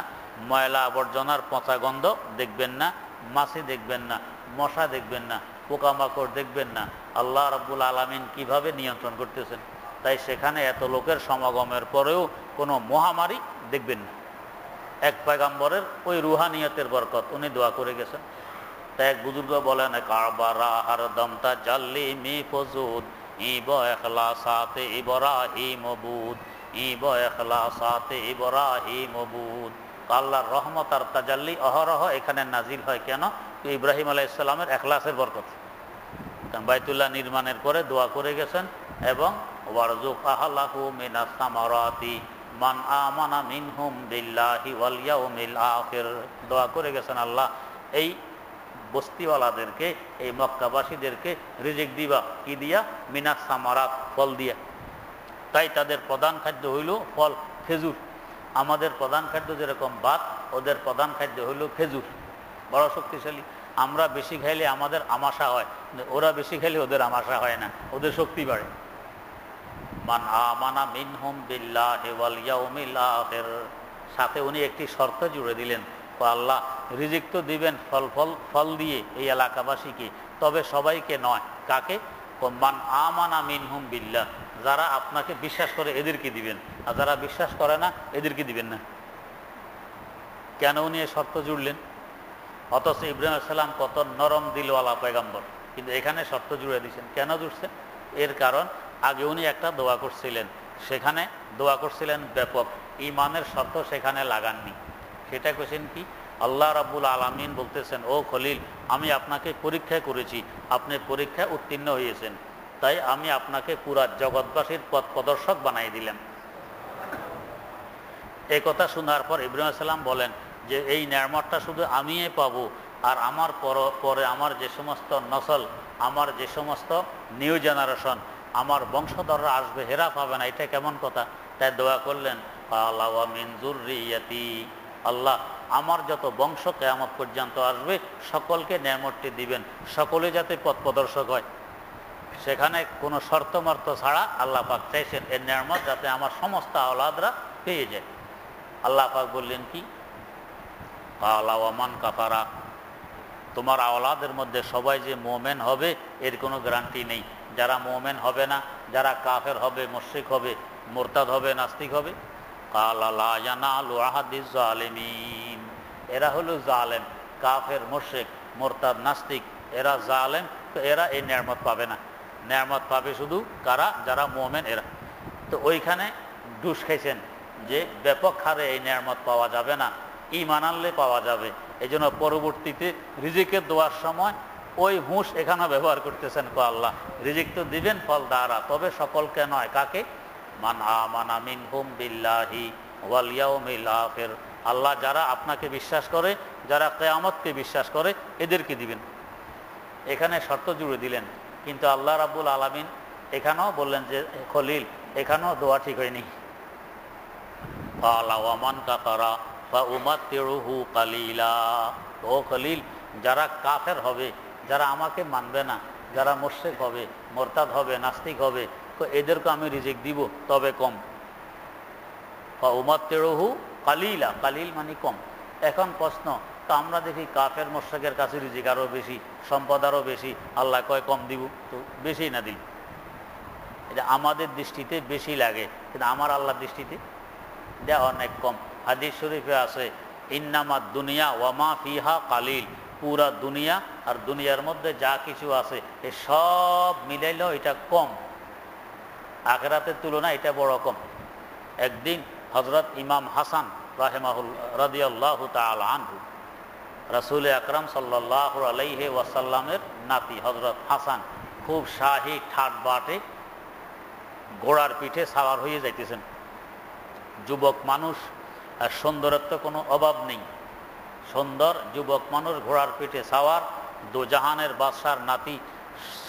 ময়লা আবর্জনার পচা গন্ধ দেখবেন না, মাছি দেখবেন না, মশা দেখবেন না, পোকামাকড় দেখবেন না। আল্লাহ রাব্বুল আলামিন কিভাবে নিয়ন্ত্রণ করতেছেন? তাই সেখানে এত লোকের সমাগমের পরেও কোনো মহামারী দেখবেন না। এক পয়গম্বরের ওই রুহানিয়তের বরকত, উনি দোয়া করে গেছেন। তাই এক বুজুর্গ বলেন, কারবারা হার দমতা জাল্লি মি ফজুদ ইব ইখলাসাতে ইব্রাহিম বুদ, ইব ইখলাসাতে ইব্রাহিম বুদ। আল্লাহর রহমত আর তাজাল্লি অহরহ এখানে নাজিল হয় কেন? ইব্রাহিম আলাইহিস সালামের ইখলাসের বরকত। বাইতুল্লাহ নির্মাণের পরে দোয়া করে গেছেন, এবং ওয়ারযুক আহলাহু মিনাস সামারাতি মান আমানা মিনহুম বিল্লাহি ওয়াল ইয়াউমিল আখির। দোয়া করে গেছেন, আল্লাহ এই বস্তিওয়ালাদেরকে, এই মক্কাবাসীদেরকে রিজিক দিবা কি দিয়া? মিনাস সামারাত, ফল দিয়া। তাই তাদের প্রধান খাদ্য হইল ফল, খেজুর। আমাদের প্রধান খাদ্য যেরকম ভাত, ওদের প্রধান খাদ্য হইল খেজুর, বড় শক্তিশালী। আমরা বেশি খাইলে আমাদের আমাশা হয়, ওরা বেশি খাইলে ওদের আমাশা হয় না, ওদের শক্তি বাড়ে। মান আমানা মিনহুম বিল্লাহি ওয়াল ইয়াউমিল আখির। সাথে উনি একটি শর্ত জুড়ে দিলেন, আল্লাহ রিজিক তো দিবেন ফল দিয়ে এই এলাকাবাসীকে, তবে সবাইকে নয়। কাকে? মান আমানা মিনহুম বিল্লাহ, যারা আপনাকে বিশ্বাস করে এদেরকে দিবেন, আর যারা বিশ্বাস করে না এদেরকে দিবেন না। কেন উনি এই শর্ত জুড়লেন? অথচ ইব্রাহিম আলাইহিস সালাম কত নরম দিলওয়ালা পয়গম্বর, কিন্তু এখানে শর্ত জুড়ে দিয়েছেন। কেন জুড়ছেন? এর কারণ আগে উনি একটা দোয়া করছিলেন, সেখানে দোয়া করছিলেন ব্যাপক, ঈমানের শর্ত সেখানে লাগাননি। সেটা কোশ্চেন কি? আল্লাহ রাব্বুল আলামিন বলতেছেন, ও খলিল, আমি আপনাকে পরীক্ষা করেছি, আপনি পরীক্ষায় উত্তীর্ণ হয়েছেন, তাই আমি আপনাকে পুরা জগৎবাসীর পথ প্রদর্শক বানাই দিলাম। এই কথা শোনার পর ইব্রাহিম আলাইহিস সালাম বলেন যে এই নেয়ামতটা শুধু আমিই পাবো, আর আমার পরে আমার যে সমস্ত নসল, আমার যে সমস্ত নিউ জেনারেশন, আমার বংশধররা আসবে, হেরা পাবে না। এটা কেমন কথা? তাই দোয়া করলেন, আল্লাহ ওয়া মিন যুররিয়াতি, আল্লাহ আমার যত বংশ কিয়ামত পর্যন্ত আসবে সকলকে নেয়ামতটি দিবেন, সকলে যাতে পথ প্রদর্শক হয়। সেখানে কোনো শর্তমর্ত ছাড়া আল্লাহ পাক চাইছেন এর নেয়ামত যাতে আমার সমস্ত আওলাদরা পেয়ে যায়। আল্লাহ পাক বললেন কি? আল্লাহ ওয়া মান কাফারা, তোমার আওলাদের মধ্যে সবাই যে মুমিন হবে এর কোনো গ্যারান্টি নেই। যারা মুমিন হবে না, যারা কাফের হবে, মুশরিক হবে, মুরতাদ হবে, নাস্তিক হবে, ক্বালা লা ইয়ানালু আহাদিজ জালিমিন, এরা হলো জালেম, কাফের, মুশরিক, মুরতাদ, নাস্তিক, এরা জালেম, তো এরা এই নেয়ামত পাবে না। নেয়ামত পাবে শুধু কারা? যারা মুমিন এরা। তো ওইখানে ডুস খাইছেন যে ব্যাপক হারে এই নেয়ামত পাওয়া যাবে না, ঈমান আনলে পাওয়া যাবে। এই জন্য পরবর্তীতে রিজিকের দোয়ার সময় ওই হুঁশ এখানে ব্যবহার করতেছেন, আল্লাহ রিজিক তো দিবেন ফল দ্বারা, তবে সকলকে নয়। কাকে? মান আমানা মিনহুম বিল্লাহি ওয়াল ইয়াউমিল আখির, আল্লাহ যারা আপনাকে বিশ্বাস করে, যারা কিয়ামতকে বিশ্বাস করে এদেরকে দিবেন। এখানে শর্ত জুড়ে দিলেন, কিন্তু আল্লাহ রাব্বুল আলামিন এখানেও বললেন যে খলিল, এখানেও দোয়া ঠিক হয়নি। ক্বালা ওয়া মান কাফারা ফাউমাত্তিউহু কালিলা, ও খলিল, যারা কাফের হবে, যারা আমাকে মানবে না, যারা মুশরিক হবে, মুরতাদ হবে, নাস্তিক হবে, তো এদেরকে আমি রিজিক দিব, তবে কম। ফাউমাত্তিউহু কালিলা, কালিল মানে কম। এখন প্রশ্ন, তো আমরা দেখি কাফের মুশরিকের কাছে রিজিক আরও বেশি, সম্পদ আরও বেশি, আল্লাহ কয় কম দিব, তো বেশি না দিই। এটা আমাদের দৃষ্টিতে বেশি লাগে, কিন্তু আমার আল্লাহর দৃষ্টিতে দেয়া অনেক কম। হাদিস শরীফে আছে, ইন্নামা দুনিয়া ওয়ামা ফিহা কালিল, পুরা দুনিয়া আর দুনিয়ার মধ্যে যা কিছু আছে এ সব মিলাইলেও এটা কম, আখিরাতের তুলনায় এটা বড় কম। একদিন হযরত ইমাম হাসান রাদিয়াল্লাহু তাআলা আনহু, রাসূল আকরাম সাল্লাল্লাহু আলাইহি ওয়াসাল্লামের নাতি হযরত হাসান, খুব শাহী ঠাট বাটে ঘোড়ার পিঠে সাওয়ার হয়ে যাইতেছেন। যুবক মানুষ, আর সৌন্দর্যের কোনো অভাব নেই, সুন্দর যুবক মানুষ ঘোড়ার পিঠে সাওয়ার, দোজাহানের বাদশার নাতি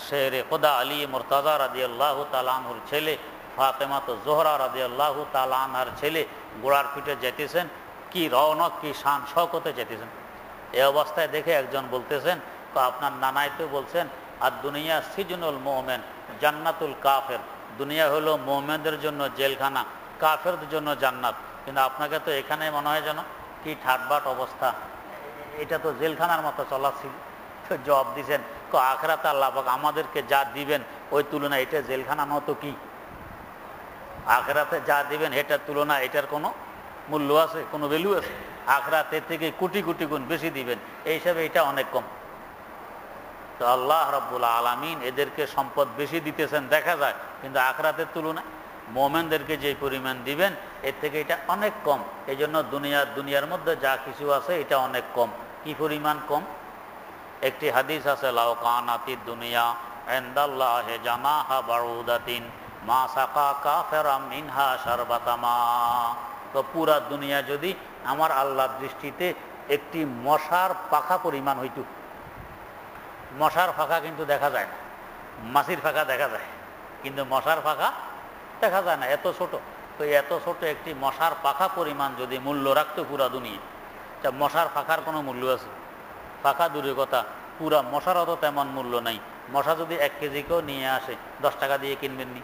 শেরে খোদা আলী মুরতাজা রাদিয়াল্লাহু তাআলা আনহুর ছেলে ফাতেমাত জোহরা রাদিয়াল্লাহু তাআলা আনহার ছেলে ঘোড়ার পিঠে যেতেছেন, কি রৌনক, কি শান শওকতে যেতেছেন। এই অবস্থায় দেখে একজন বলতেছেন, তো আপনার নানাই তো বলছেন আর দুনিয়া সিজনুল মুমিন জান্নাতুল কাফের, দুনিয়া হলো মুমিনদের জন্য জেলখানা, কাফেরদের জন্য জান্নাত, কিন্তু আপনাকে তো এখানে মনে হয় যেন কি ঠাটবাট অবস্থা, এটা তো জেলখানার মতো চলাচ্ছিল। তো জবাব দিয়েছেন, আখিরাতে আল্লাহ পাক আমাদেরকে যা দিবেন ওই তুলনায় এটা জেলখানার মতো কি। আখিরাতে যা দিবেন এটার তুলনা এটার কোনো মূল্য আছে, কোনো ভ্যালু আছে? আখিরাতে থেকে কোটি কোটি গুণ বেশি দিবেন, এই হিসাবে এটা অনেক কম। তো আল্লাহ রাব্বুল আলামিন এদেরকে সম্পদ বেশি দিতেছেন দেখা যায়, কিন্তু আখিরাতের তুলনায় মুমিনদেরকে যে পরিমাণ দিবেন এর থেকে এটা অনেক কম। এই জন্য দুনিয়ার মধ্যে যা কিছু আছে এটা অনেক কম। কি পরিমাণ কম? একটি হাদিস আছে, লাউ কানাতিদ দুনিয়া ইনদাল্লাহি জানাহা বাউদাতিন মা সাকা কাফিরাম মিনহা শারবাতামা। তো পুরা দুনিয়া যদি আমার আল্লাহর দৃষ্টিতে একটি মশার পাখা পরিমাণ হইত। মশার পাখা কিন্তু দেখা যায় না, মাছির পাখা দেখা যায়, কিন্তু মশার পাখা দেখা যায় না, এত ছোট। তো এত ছোট একটি মশার পাখা পরিমাণ যদি মূল্য রাখতো পুরা দুনিয়া, তা মশার পাখার কোনো মূল্য আছে? পাখা দূরের কথা, পুরা মশারও তো তেমন মূল্য নাই। মশা যদি 1 কেজিকেও নিয়ে আসে 10 টাকা দিয়ে কিনবেন নি?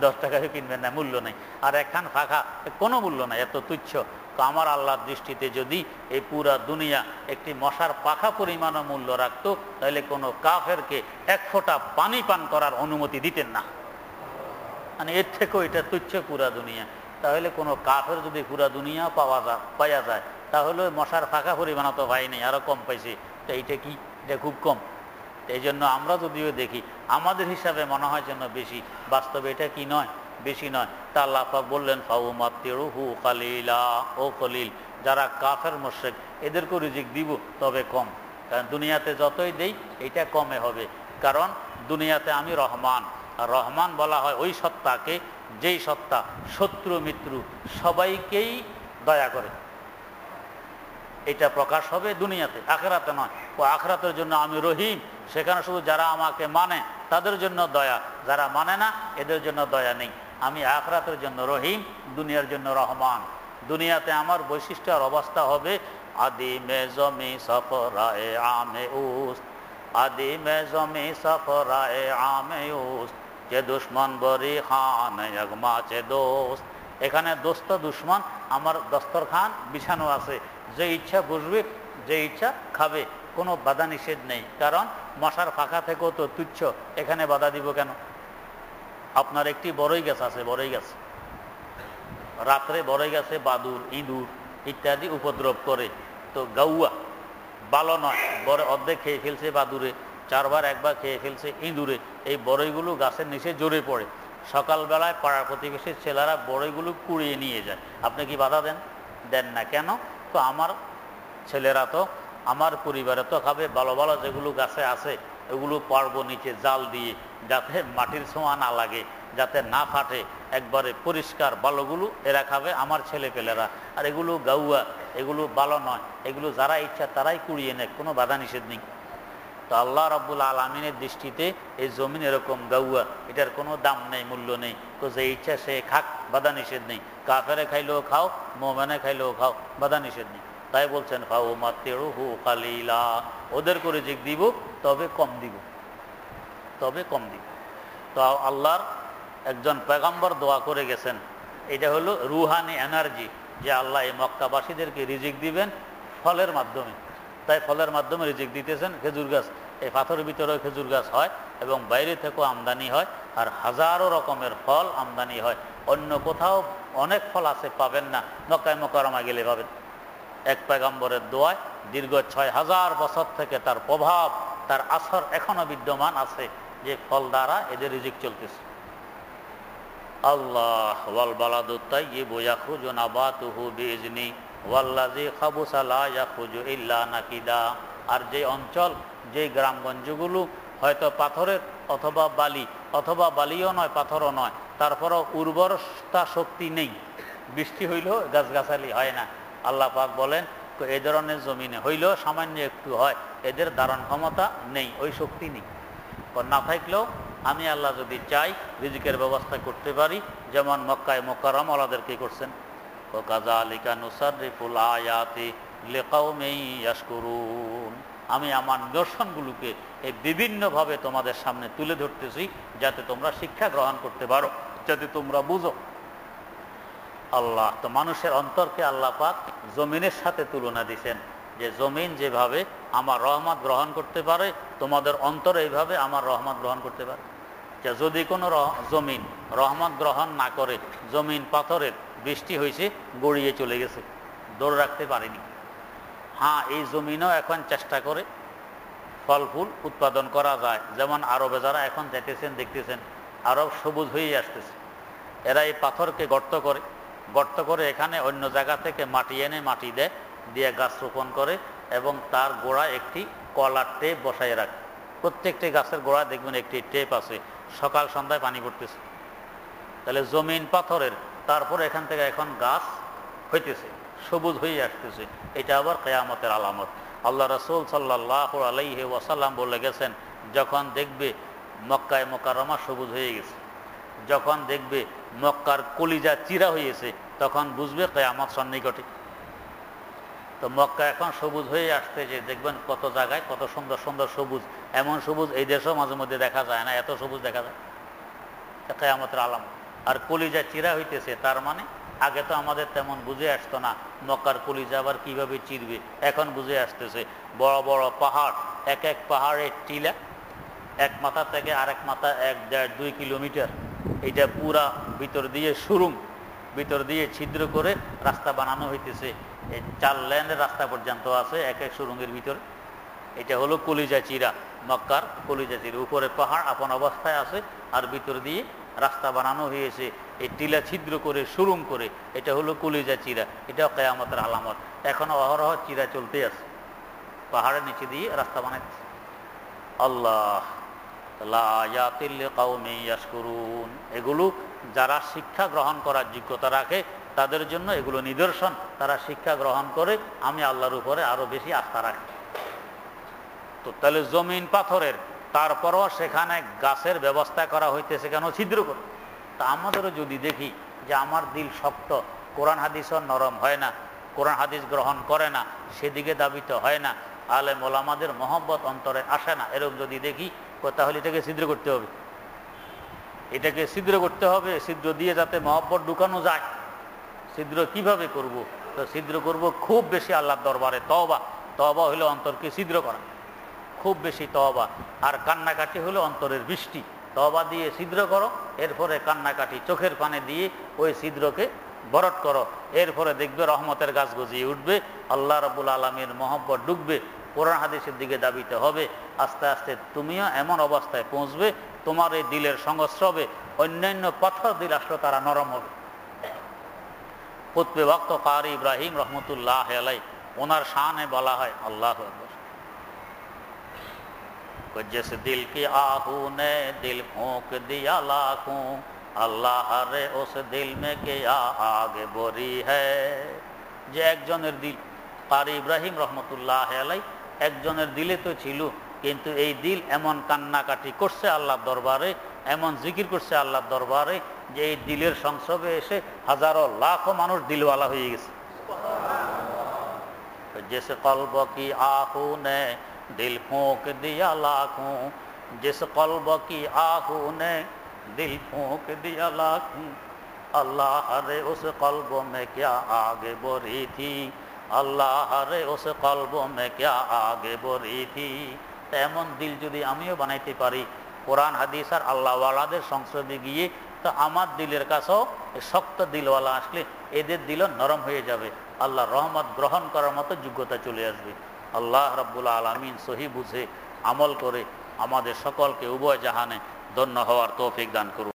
10 টাকায় কিনবেন না, মূল্য নেই। আর একখান পাখা কোনো মূল্য নাই, এত তুচ্ছ। তো আমার আল্লাহর দৃষ্টিতে যদি এই পুরা দুনিয়া একটি মশার পাখা পরিমাণও মূল্য রাখতো, তাহলে কোনো কাফেরকে 1 ফোঁটা পানি পান করার অনুমতি দিতেন না। মানে এর থেকেও এটা তুচ্ছ পুরা দুনিয়া। তাহলে কোনো কাফের যদি পুরা দুনিয়া পাওয়া যায়, তাহলে মশার পাখা পরিমাণ তো পাই নেই, আরো কম পাইছি। তো এইটা কি? এটা খুব কম। এই জন্য আমরা যদিও দেখি আমাদের হিসাবে মনে হয় যেন বেশি, বাস্তবে এটা কি নয়, বেশি নয়। তা আল্লাহ পাক বললেন ফাউমাতিরুহু কালিলা, ও কলিল, যারা কাফের মুশরিক এদেরকে রিজিক দিব, তবে কম। কারণ দুনিয়াতে যতই দেই এটা কমে হবে। কারণ দুনিয়াতে আমি রহমান, আর রহমান বলা হয় ওই সত্তাকে যেই সত্তা শত্রু মিত্রু সবাইকেই দয়া করে। এটা প্রকাশ হবে দুনিয়াতে, আখিরাতে নয়। ও আখিরাতের জন্য আমি রহিম, সেখানে শুধু যারা আমাকে মানে তাদের জন্য দয়া, যারা মানে না এদের জন্য দয়া নেই। আমি আখিরাতের জন্য রহিম, দুনিয়ার জন্য রহমান। দুনিয়াতে আমার বৈশিষ্ট্য আর অবস্থা হবে আদি মে জমি সফরায়ে আমে উস, আদি মে জমি সফরায়ে আমে উস, যে দুশ্মন বরি খান একমা চে দোস্ত। এখানে দোস্ত দুশ্মন, আমার দস্তরখান বিছানো আছে, যে ইচ্ছা বসবে, যে ইচ্ছা খাবে, কোনো বাধা নিষেধ নেই। কারণ মশার ফাঁকা থেকেও তো তুচ্ছ, এখানে বাধা দিব কেন? আপনার একটি বড়ই গাছ আছে, বড়ই গাছ, রাত্রে বড়ই গাছে বাদুর ইঁদুর ইত্যাদি উপদ্রব করে। তো গাউয়া ভালো নয়, বড় অর্ধেক খেয়ে ফেলছে বাদুরে, 4 বার 1 বার খেয়ে ফেলছে ইঁদুরে। এই বড়ইগুলো গাছের নিচে জড়ে পড়ে, সকালবেলায় পাড়া প্রতিবেশীর ছেলেরা বড়ইগুলো কুড়িয়ে নিয়ে যায়। আপনি কি বাধা দেন? দেন না। কেন? তো আমার ছেলেরা তো আমার পরিবারে তো খাবে, ভালো ভালো যেগুলো গাছে আছে এগুলো পারবো নিচে জাল দিয়ে, যাতে মাটির ছোঁয়া না লাগে, যাতে না ফাটে, একবারে পরিষ্কার ভালোগুলো এরা খাবে, আমার ছেলে পেলেরা। আর এগুলো গাউয়া, এগুলো ভালো নয়, এগুলো যারা ইচ্ছা তারাই কুড়িয়ে নেয়, কোনো বাধা নিষেধ নেই। তো আল্লাহ রাব্বুল আলামিনের দৃষ্টিতে এই জমিন এরকম গাউয়া, এটার কোনো দাম নেই, মূল্য নেই। তো যে ইচ্ছা সে খাক, বাধা নিষেধ নেই। কাফেরে খাইলেও খাও, মুমিনে খাইলেও খাও, বাধা নিষেধ নেই। তাই বলছেন ফাউমাতিরুহু কালিলা, ওদেরকে রিজিক দিব, তবে কম দিব, তবে কম দিব। তো আল্লাহর একজন পয়গম্বর দোয়া করে গেছেন, এটা হলো রুহানি এনার্জি, যে আল্লাহ এই মক্কাবাসীদেরকে রিজিক দিবেন ফলের মাধ্যমে। তাই ফলের মাধ্যমে রিজিক দিতেছেন। খেজুর গাছ, এই পাথরের ভিতরেও খেজুর গাছ হয় এবং বাইরে থেকেও আমদানি হয়, আর হাজারো রকমের ফল আমদানি হয়। অন্য কোথাও অনেক ফল আছে, পাবেন না, মক্কায় মুকাররমা গেলে পাবেন। এক পয়গম্বরের দোয়ায় দীর্ঘ 6000 বছর থেকে তার প্রভাব, তার আসর এখনো বিদ্যমান আছে, যে ফল দ্বারা এদের রিজিক চলতেছে। আল্লাহ ওয়াল বালাদুত তাইয়্যিবু ইয়াখরুজু নাবাতুহু বিইজনি ওয়াল্লাযী খাবুসা লা ইয়াখরুজু ইল্লা নাকিদা। আর যে অঞ্চল, যে গ্রামগঞ্জগুলো হয়তো পাথরের অথবা বালি, অথবা বালিও নয় পাথরও নয়, তারপরও উর্বরতা শক্তি নেই, বৃষ্টি হইলেও গাছগাছালি হয় না, আল্লাহ পাক বলেন এই ধরনের জমিনে হইলেও সামান্য একটু হয়, এদের ধারণ ক্ষমতা নেই, ওই শক্তি নেই। না থাকলেও আমি আল্লাহ যদি চাই রিজিকের ব্যবস্থা করতে পারি, যেমন মক্কায় মুকাররম ওয়ালাদেরকে করছেন। ওয়াকাযালিকা নুসাররিফুল আয়াতি লিকাউমিন ইয়াশকুরুন। আমি আমার নিদর্শনগুলোকে এই বিভিন্নভাবে তোমাদের সামনে তুলে ধরতেছি, যাতে তোমরা শিক্ষা গ্রহণ করতে পারো, যাতে তোমরা বুঝো। আল্লাহ তো মানুষের অন্তরকে আল্লাহ পাক জমিনের সাথে তুলনা দিয়েছেন, যে জমিন যেভাবে আমার রহমত গ্রহণ করতে পারে, তোমাদের অন্তর এইভাবে আমার রহমত গ্রহণ করতে পারে। যদি কোনো জমিন রহমত গ্রহণ না করে, জমিন পাথরের, বৃষ্টি হয়েছে গড়িয়ে চলে গেছে, ধরে রাখতে পারেনি। হ্যাঁ, এই জমিনও এখন চেষ্টা করে ফল ফুল উৎপাদন করা যায়। যেমন আরবে যারা এখন যেতেছেন দেখতেছেন, আরব সবুজ হয়ে আসতেছে। এরা এই পাথরকে গর্ত করে এখানে অন্য জায়গা থেকে মাটি এনে মাটি দেয়, দিয়ে গাছ রোপণ করে এবং তার গোড়ায় একটি কলার টেপ বসায় রাখে। প্রত্যেকটি গাছের গোড়ায় দেখবেন একটি টেপ আছে, সকাল সন্ধ্যায় পানি পড়তেছে। তাহলে জমিন পাথরের, তারপর এখান থেকে এখন গাছ হইতেছে, সবুজ হয়ে আসতেছে। এটা আবার কিয়ামতের আলামত। আল্লাহ রাসূল সাল্লাল্লাহু আলাইহি ওয়াসাল্লাম বলে গেছেন, যখন দেখবে মক্কায় মুকাররমা সবুজ হয়ে গেছে, যখন দেখবে মক্কার কলিজা চিরা হয়েছে, তখন বুঝবে কিয়ামত সন্নিকটে। তো মক্কা এখন সবুজ হয়ে আসতে, যে দেখবেন কত জায়গায় কত সুন্দর সুন্দর সবুজ। এমন সবুজ এই দেশেও মাঝে মধ্যে দেখা যায় না, এত সবুজ দেখা যায়, কিয়ামতের আলামত। আর কলিজা চিরা হইতেছে, তার মানে আগে তো আমাদের তেমন বুঝে আসতো না মক্কার কলিজা আবার কিভাবে চিরবে, এখন বুঝে আসতেছে। বড় বড় পাহাড়, এক এক পাহাড়ের টিলা, এক মাথা থেকে আরেক মাথা 1-1.5-2 কিলোমিটার, এটা পুরা ভিতর দিয়ে সুরুং, ভিতর দিয়ে ছিদ্র করে রাস্তা বানানো হইতেছে। এই 4 লেনের রাস্তা পর্যন্ত আছে এক এক সুরুঙ্গের ভিতরে। এটা হলো কলিজা চিরা, মক্কার কলিজা চিরা। উপরে পাহাড় আপন অবস্থায় আছে, আর ভিতর দিয়ে রাস্তা বানানো হয়েছে এই টিলা ছিদ্র করে, সুরুং করে। এটা হলো কলিজা চিরা, এটাও কিয়ামতের আলামত। এখনো অহরহ চিরা চলতে আছে, পাহাড়ের নিচে দিয়ে রাস্তা বানাচ্ছে। আল্লাহ লায়াতিল লিকাউমি ইয়াশকুরুন, এগুলো যারা শিক্ষা গ্রহণ করার যোগ্যতা রাখে তাদের জন্য এগুলো নিদর্শন। তারা শিক্ষা গ্রহণ করে আমি আল্লাহর উপরে আরো বেশি আস্থা রাখি। তো তাহলে জমিন পাথরের, তারপরও সেখানে গাছের ব্যবস্থা করা হইতেছে কেন? ছিদ্র করে। তা আমাদেরও যদি দেখি যে আমার দিল শক্ত, কোরআন হাদিসও নরম হয় না, কোরআন হাদিস গ্রহণ করে না, সেদিকে দাবিত হয় না, আলেম ওলামাদের মহব্বত অন্তরে আসে না, এরকম যদি দেখি, তাহলে এটাকে ছিদ্র করতে হবে। এটাকে ছিদ্র করতে হবে, ছিদ্র দিয়ে যাতে মহব্বত ঢুকানো যায়। ছিদ্র কিভাবে করব? তো ছিদ্র করব খুব বেশি আল্লাহর দরবারে তওবা। তওবা হলো অন্তরকে ছিদ্র করা, খুব বেশি তওবা। আর কান্নাকাটি হলো অন্তরের বৃষ্টি। তওবা দিয়ে ছিদ্র করো, এরপরে কান্নাকাটি চোখের পানি দিয়ে ওই ছিদ্রকে ভরট করো। এরপরে দেখবে রহমতের গাছ গজিয়ে উঠবে, আল্লাহ রাব্বুল আলামিনের মহব্বত ঢুকবে, কোরআন হাদিসের দিকে দাবিতে হবে। আস্তে আস্তে তুমিও এমন অবস্থায় পৌঁছবে, তোমার এই দিলের সংস্রবে অন্যান্য পাথর দিল আসলে তারা নরম হবে। খুতবে ওয়াক্ত কারি ইব্রাহিম রহমতুল্লাহ আলাই, ওনার শানে বলা হয়, আল্লাহু আকবার, जिस दिल की आहू ने दिल फूंक दिया लाखों, अल्लाह रे उस दिल में क्या आग बरी है। যে একজনের দিল, কারি ইব্রাহিম রহমতুল্লাহ আলাই একজনের দিলে তো ছিল, কিন্তু এই দিল এমন কান্নাকাটি করছে আল্লাহর দরবারে, এমন জিকির করছে আল্লাহর দরবারে, যে এই দিলের সংস্রবে এসে হাজারো লাখো মানুষ দিলওয়ালা হয়ে গেছে। जिस कल्ब की आहू ने दिल फूंक दिया लाखों, जिस कल्ब की आहू ने दिल फूंक दिया लाखों, अल्लाह रे उस कल्ब में क्या आगे बोरी थी, अल्लाह रे उस कल्ब में क्या आगे बोरी थी। এমন দিল যদি আমিও বানাইতে পারি কোরআন হাদিস আর আল্লাহওয়ালাদের সংসদে গিয়ে, তো আমার দিলের কাছেও শক্ত দিলওয়ালা আসলে এদের দিল নরম হয়ে যাবে, আল্লাহর রহমত গ্রহণ করার মতো যোগ্যতা চলে আসবে। আল্লাহ রাব্বুল আলামিন সহি বুঝে আমল করে আমাদের সকলকে উভয় জাহানে ধন্য হওয়ার তৌফিক দান করুন।